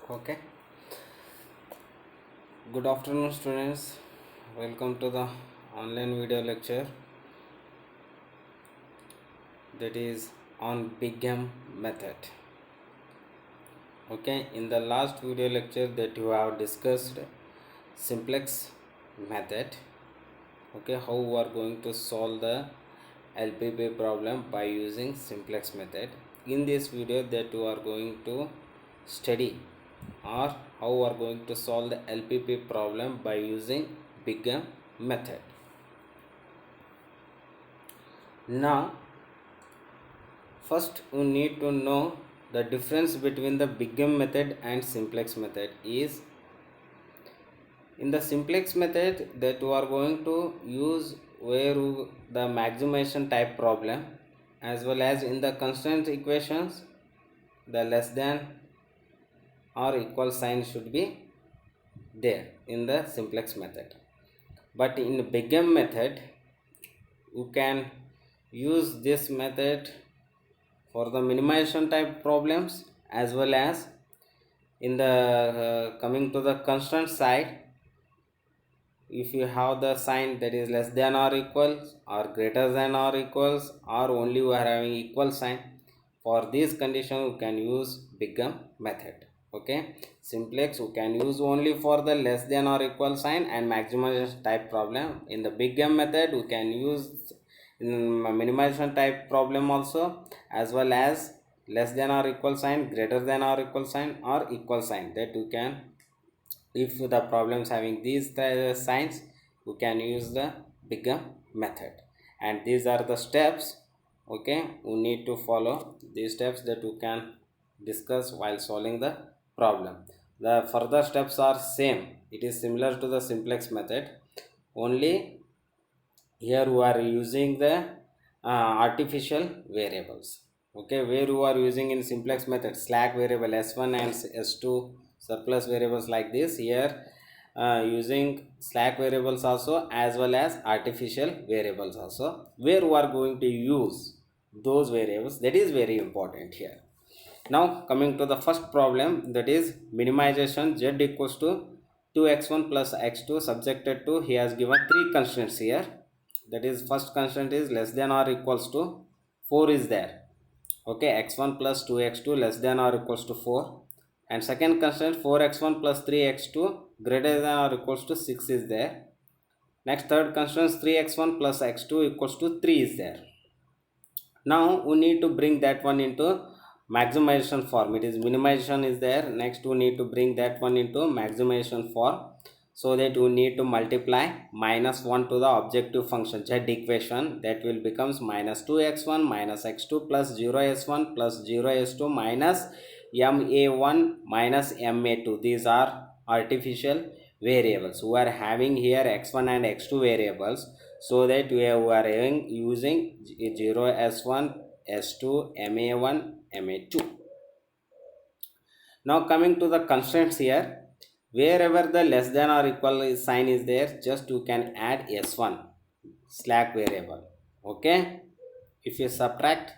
Okay. Good afternoon, students. Welcome to the online video lecture that is on Big M method. Okay. In the last video lecture that you have discussed simplex method. Okay. How we are going to solve the LPP problem by using simplex method. In this video that you are going to study or how we are going to solve the LPP problem by using Big M method. Now first we need to know the difference between the Big M method and simplex method is in the simplex method that we are going to use where the maximization type problem as well as in the constraint equations the less than or equal sign should be there in the simplex method, but in Big M method you can use this method for the minimization type problems as well as in the coming to the constant side. If you have the sign that is less than or equals or greater than or equals or only you are having equal sign, for this condition you can use Big M method. Okay, simplex you can use only for the less than or equal sign and maximization type problem. In the Big M method you can use in minimization type problem also, as well as less than or equal sign, greater than or equal sign or equal sign, that you can, if the problems having these signs, you can use the Big M method. And these are the steps. Okay, we need to follow these steps that you can discuss while solving the problem. The further steps are same, it is similar to the simplex method, only here we are using the artificial variables. Okay, where you are using in simplex method slack variable s1 and s2 surplus variables like this, here using slack variables also as well as artificial variables also, where we are going to use those variables, that is very important here. Now coming to the first problem, that is minimization z equals to 2x1 plus x2 subjected to, he has given three constraints here. That is, first constraint is less than or equals to 4 is there. Okay, x1 plus 2x2 less than or equals to 4, and second constraint 4x1 plus 3x2 greater than or equals to 6 is there. Next third constraint 3x1 plus x2 equals to 3 is there. Now we need to bring that one into maximization form. It is minimization is there, next we need to bring that one into maximization form, so that we need to multiply -1 to the objective function z equation, that will becomes -2x1 minus x2 plus 0s1 plus 0s2 minus ma1 minus ma2. These are artificial variables. We are having here x1 and x2 variables, so that we are using 0s1 s2 ma1 ma2. Now coming to the constraints here, wherever the less than or equal sign is there, just you can add s1 slack variable. Okay, if you subtract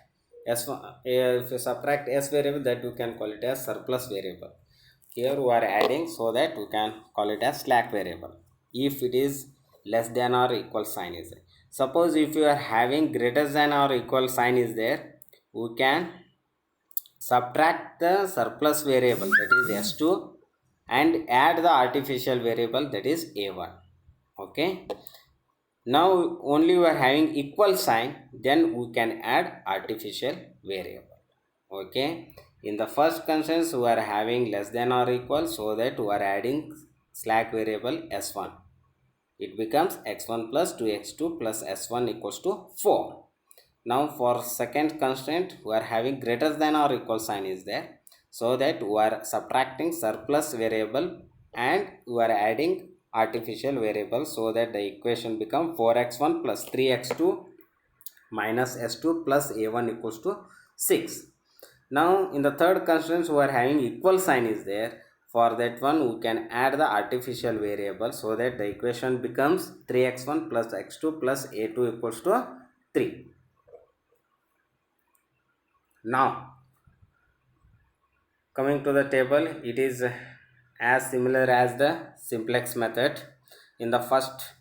s1 if you subtract s variable, that you can call it as surplus variable. Here we are adding, so that we can call it as slack variable if it is less than or equal sign is there. Suppose if you are having greater than or equal sign is there, we can subtract the surplus variable, that is s2, and add the artificial variable, that is a1. Okay, now only we are having equal sign, then we can add artificial variable. Okay, in the first constraint we are having less than or equal, so that we are adding slack variable s1, it becomes x1 plus 2x2 plus s1 equals to 4. Now for second constraint we are having greater than or equal sign is there, so that we are subtracting surplus variable and we are adding artificial variable, so that the equation become 4x1 plus 3x2 minus s2 plus a1 equals to 6. Now in the third constraint we are having equal sign is there, for that one we can add the artificial variable, so that the equation becomes 3x1 plus x2 plus a2 equals to 3. Now Coming to the table, it is as similar as the simplex method. In the first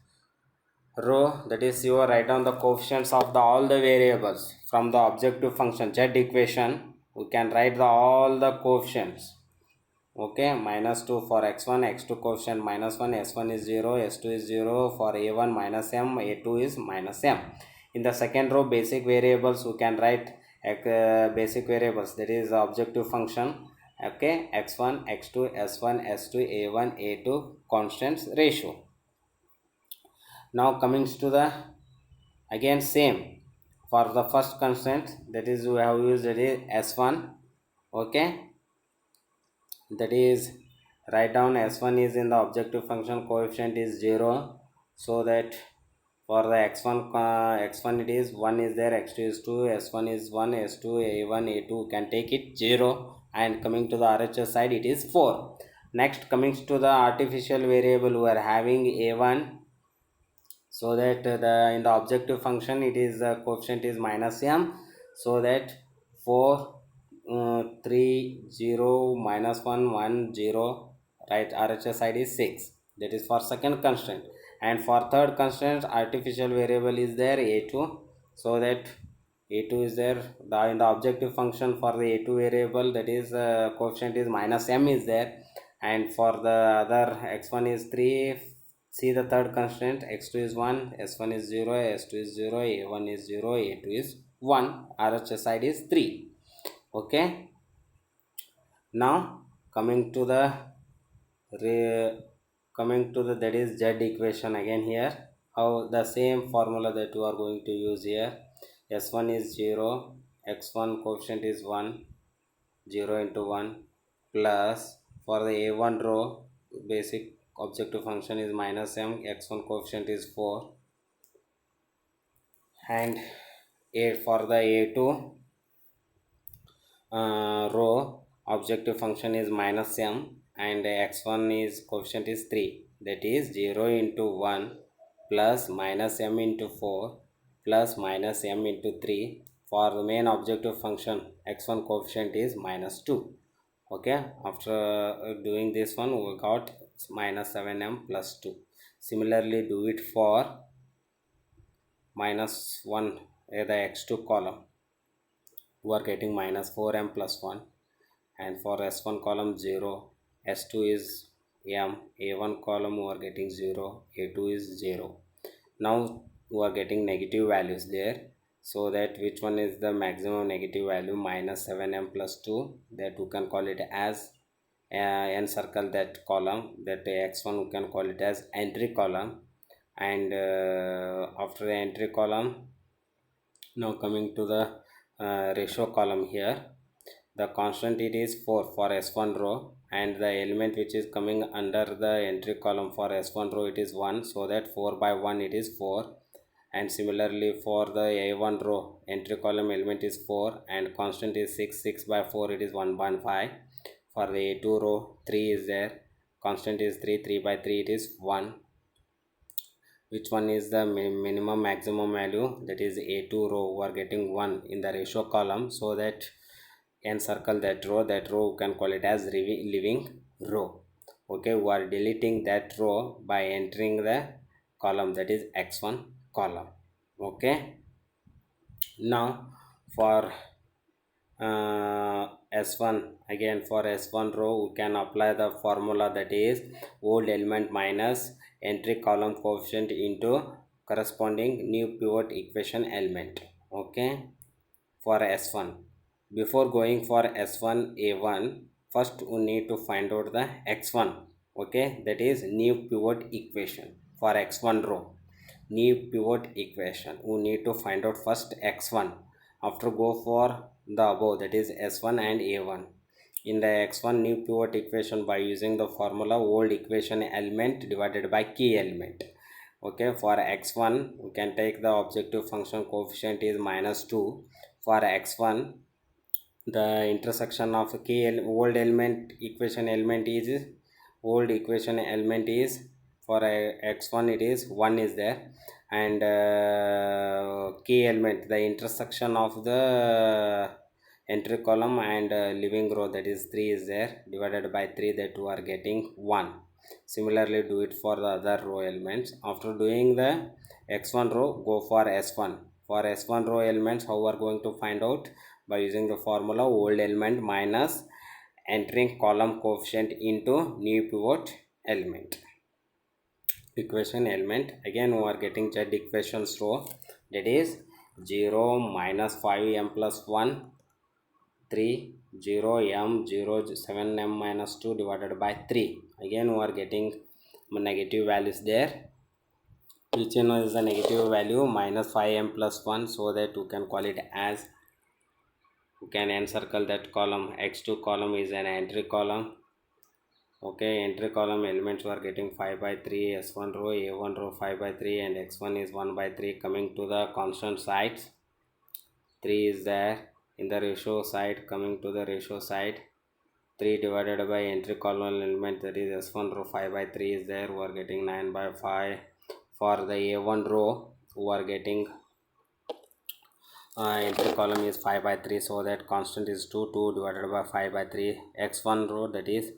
row, that is, you write down the coefficients of the all the variables from the objective function z equation. We can write the all the coefficients. Okay, -2 for x1, x2 coefficient -1, s1 is 0, s2 is 0. For a1 minus m, a2 is minus m. In the second row, basic variables, we can write basic variables, that is the objective function. Okay, x1, x2, s1, s2, a1, a2 constants ratio. Now coming to the again same for the first constant, that is we have used it is s1. Okay, that is write down s1 is in the objective function, coefficient is 0, so that for the x1 it is 1 is there, x2 is 2, s1 is 1, s2, a1, a2 can take it 0, and coming to the RHS side it is 4. Next coming to the artificial variable, we are having a1, so that the in the objective function it is the coefficient is minus m, so that 4 3 0 minus 1 1 0, right? RHS side is 6. That is for second constraint. And for third constraint, artificial variable is there a2, so that a2 is there in the objective function. For the a2 variable, that is coefficient is minus m is there, and for the other x1 is 3. See the third constraint, x2 is 1, s1 is 0, s2 is 0, a1 is 0, a2 is 1, RHS side is 3. Okay, now coming to the that is z equation again here. How the same formula that you are going to use here, s1 is 0, x1 coefficient is 1, 0 into 1, plus for the a1 row, basic objective function is minus m, x1 coefficient is 4, and for the a2 row, objective function is minus m, and x1 is coefficient is 3, that is 0 into 1 plus minus m into 4 plus minus m into 3. For the main objective function, x1 coefficient is minus 2. Okay, after doing this one, we got minus 7m plus 2. Similarly, do it for minus 1, the x2 column. We are getting minus 4m plus 1, and for s1 column 0, s2 is m, a1 column we are getting 0, a2 is 0. Now we are getting negative values there, so that which one is the maximum negative value, minus 7m plus 2, that we can call it as encircle that column, that x1 we can call it as entry column. And after the entry column, now coming to the ratio column here, the constant it is 4 for s1 row, and the element which is coming under the entry column for s1 row it is 1, so that 4 by 1 it is 4. And similarly for the a1 row, entry column element is 4 and constant is 6, 6 by 4 it is 1.5. For the a2 row, 3 is there, constant is 3, 3 by 3 it is 1. Which one is the minimum maximum value, that is a2 row, we are getting 1 in the ratio column, so that encircle that row we can call it as living row. Okay, we are deleting that row by entering the column, that is x1 column. Okay, now for s1, again for s1 row we can apply the formula, that is old element minus entry column coefficient into corresponding new pivot equation element. Okay, for s1, before going for s1 a1, first we need to find out the x1. Okay, that is new pivot equation for x1 row, new pivot equation we need to find out first x1. After go for the above, that is s1 and a1. In the x1 new pivot equation, by using the formula old equation element divided by key element. Okay, for x1 we can take the objective function coefficient is minus 2. For x1, the intersection of key old element equation element is for x1 it is 1 is there, and key element, the intersection of the entry column and living row, that is 3 is there, divided by 3, that you are getting 1. Similarly do it for the other row elements. After doing the x1 row, go for s1. For s1 row elements, how we are going to find out? By using the formula old element minus entering column coefficient into new pivot element. Equation element, again we are getting z equations row, that is 0 minus 5m plus 1 3 0 m 0 7m minus 2 divided by 3. Again we are getting negative values there. Each one is a negative value, minus 5m plus 1, so that you can call it as, you can encircle that column. x2 column is an entry column. Okay, entry column elements are getting 5 by 3, s1 row, a1 row 5 by 3, and x1 is 1 by 3. Coming to the constant sides, 3 is there. In the ratio side, coming to the ratio side, 3 divided by entry column element, that is s1 row 5 by 3 is there, we are getting 9 by 5. For the a1 row, we are getting entry column is 5 by 3, so that constant is 2 divided by 5 by 3. x1 row, that is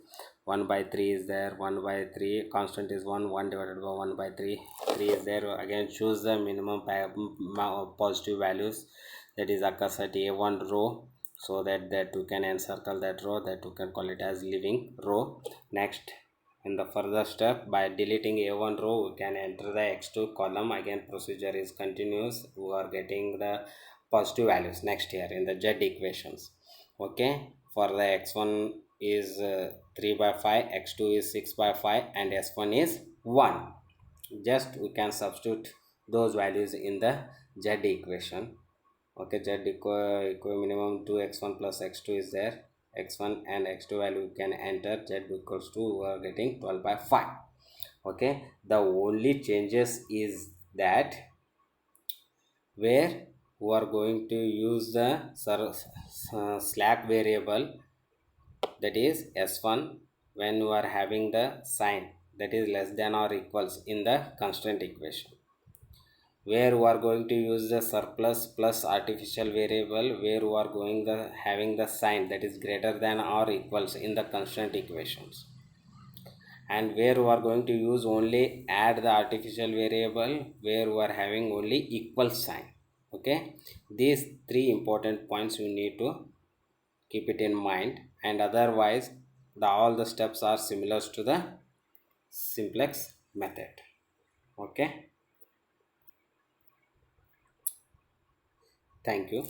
1 by 3 is there, 1 by 3, constant is 1 divided by 1 by 3, 3 is there. Again choose the minimum positive values, that is occurs at a1 row, so that you can encircle that row, that you can call it as living row. Next, in the further step, by deleting a1 row, we can enter the x2 column. Again procedure is continuous, we are getting the positive values next here in the z equations. Okay, for the x1 is 3 by 5, x2 is 6 by 5, and s1 is 1. Just we can substitute those values in the z equation. Okay, z minimum 2x1 plus x2 is there, x1 and x2 value can enter, z equals to, we are getting 12 by 5. Okay, the only changes is that where we are going to use the slack variable, that is s1, when we are having the sign that is less than or equals in the constant equation, where we are going to use the surplus plus artificial variable, where we are going the having the sign that is greater than or equals in the constant equations, and where we are going to use only add the artificial variable, where we are having only equal sign. Okay, these three important points you need to keep it in mind, and otherwise all the steps are similar to the simplex method. Okay, thank you.